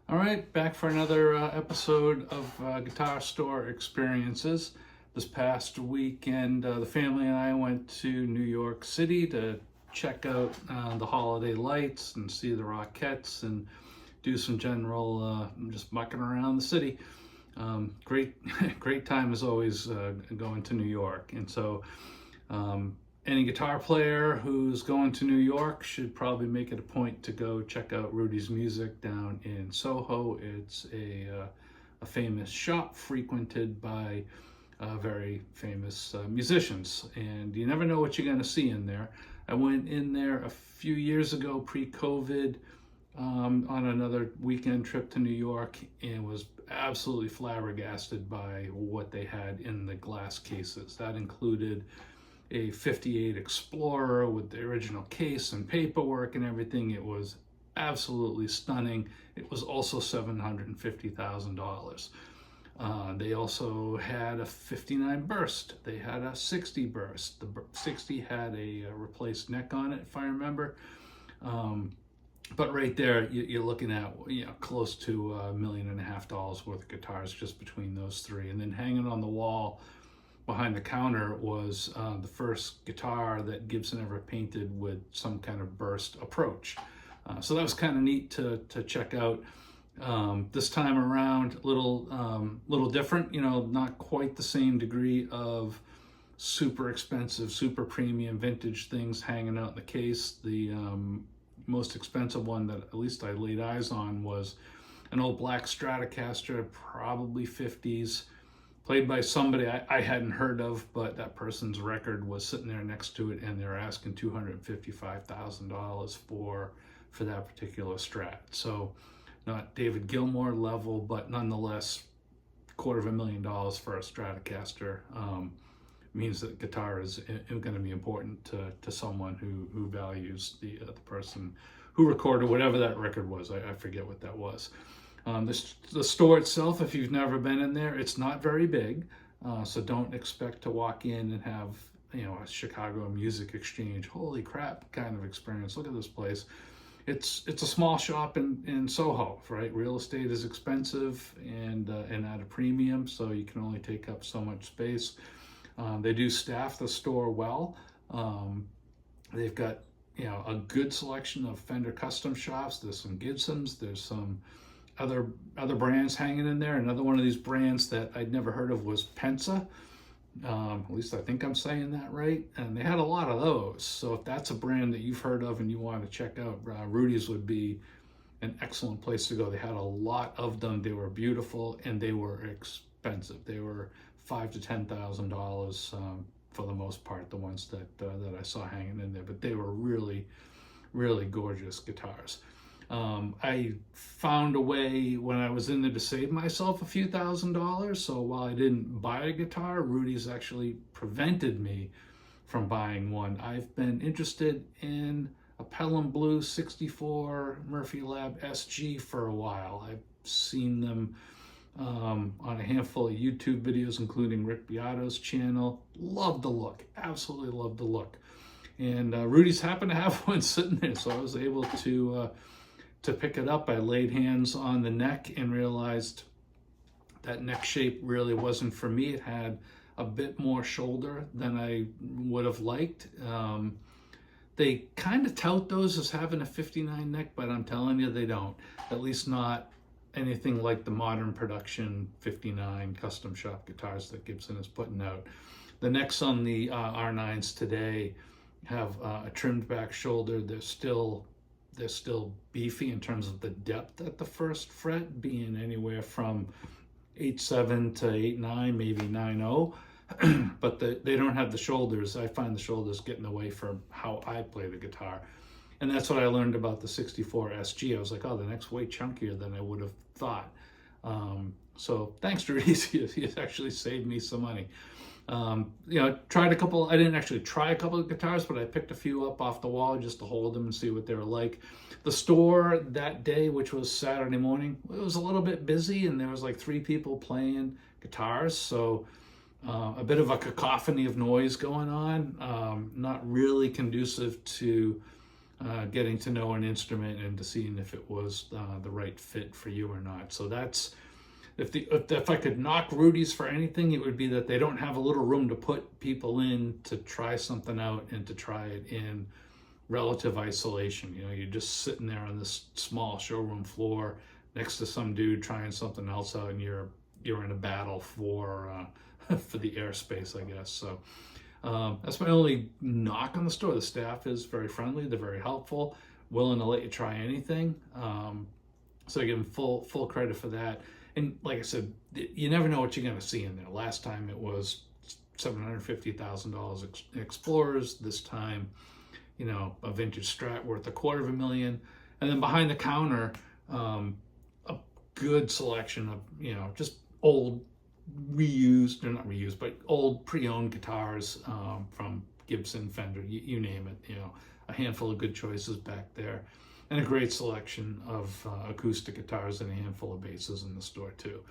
All right, back for another episode of Guitar Store Experiences. This past weekend, the family and I went to New York City to check out the holiday lights and see the Rockettes and do some general just mucking around the city. Great, great time as always going to New York. And so any guitar player who's going to New York should probably make it a point to go check out Rudy's Music down in Soho. It's a famous shop frequented by very famous musicians, and you never know what you're going to see in there. I went in there a few years ago, pre-COVID, on another weekend trip to New York, and was absolutely flabbergasted by what they had in the glass cases. That included a 58 Explorer with the original case and paperwork and everything. It was absolutely stunning. It was also $750,000. They also had a 59 burst. They had a 60 burst. The 60 had a replaced neck on it, if I remember. But right there, you're looking at close to $1.5 million worth of guitars just between those three. And then hanging on the wall behind the counter was the first guitar that Gibson ever painted with some kind of burst approach. So that was kind of neat to check out. This time around, little different, not quite the same degree of super expensive, super premium vintage things hanging out in the case. The most expensive one that at least I laid eyes on was an old black Stratocaster, probably 50s, played by somebody I hadn't heard of, but that person's record was sitting there next to it, and they're asking $255,000 for that particular Strat. So not David Gilmour level, but nonetheless, $250,000 for a Stratocaster means that guitar is going to be important to someone who values the person who recorded whatever that record was. I forget what that was. The store itself, if you've never been in there, it's not very big, so don't expect to walk in and have a Chicago Music Exchange, holy crap kind of experience. Look at this place. It's a small shop in Soho, right? Real estate is expensive and at a premium, so you can only take up so much space. They do staff the store well. They've got a good selection of Fender custom shops. There's some Gibsons. There's some other brands hanging in there. Another one of these brands that I'd never heard of was Pensa. At least I think I'm saying that right. And they had a lot of those. So if that's a brand that you've heard of and you want to check out, Rudy's would be an excellent place to go. They had a lot of them. They were beautiful and they were expensive. They were $5,000 to $10,000 for the most part, the ones that I saw hanging in there. But they were really, really gorgeous guitars. I found a way when I was in there to save myself a few $1,000s. So while I didn't buy a guitar, Rudy's actually prevented me from buying one. I've been interested in a Pelham Blue 64 Murphy Lab SG for a while. I've seen them on a handful of YouTube videos, including Rick Beato's channel. Love the look, absolutely love the look. And Rudy's happened to have one sitting there, so I was able to pick it up. I laid hands on the neck and realized that neck shape really wasn't for me. It had a bit more shoulder than I would have liked. They kind of tout those as having a 59 neck, but I'm telling you, they don't. At least not anything like the modern production 59 custom shop guitars that Gibson is putting out. The necks on the R9s today have a trimmed back shoulder. They're still beefy in terms of the depth at the first fret, being anywhere from 8.7 to 8.9, maybe 9.0. But they don't have the shoulders. I find the shoulders getting away from how I play the guitar. And that's what I learned about the 64 SG. I was like, oh, the neck's way chunkier than I would have thought. So thanks to Rudy, he's actually saved me some money. Tried a couple. I didn't actually try a couple of guitars, but I picked a few up off the wall just to hold them and see what they were like. The store that day, which was Saturday morning, it was a little bit busy, and there was like 3 people playing guitars, so a bit of a cacophony of noise going on. Not really conducive to getting to know an instrument and to seeing if it was the right fit for you or not. So that's, if I could knock Rudy's for anything, it would be that they don't have a little room to put people in to try something out and to try it in relative isolation. You know, you're just sitting there on this small showroom floor next to some dude trying something else out, and you're in a battle for the airspace, I guess. So that's my only knock on the store. The staff is very friendly, they're very helpful, willing to let you try anything. So I give them full credit for that. And like I said, you never know what you're going to see in there. Last time it was $750,000 Explorers. This time, you know, a vintage Strat worth $250,000. And then behind the counter, a good selection of, you know, just old reused, or not reused, but old pre-owned guitars from Gibson, Fender, you name it. You know, a handful of good choices back there, and a great selection of acoustic guitars and a handful of basses in the store too.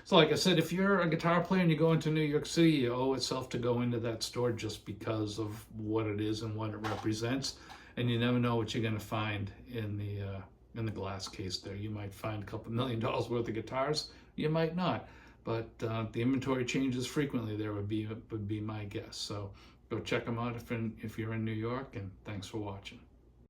So like I said, if you're a guitar player and you go into New York City, you owe itself to go into that store just because of what it is and what it represents. And you never know what you're going to find in the glass case there. You might find a couple $1 million worth of guitars, you might not. But the inventory changes frequently there would be my guess. So go check them out if you're in New York, and thanks for watching.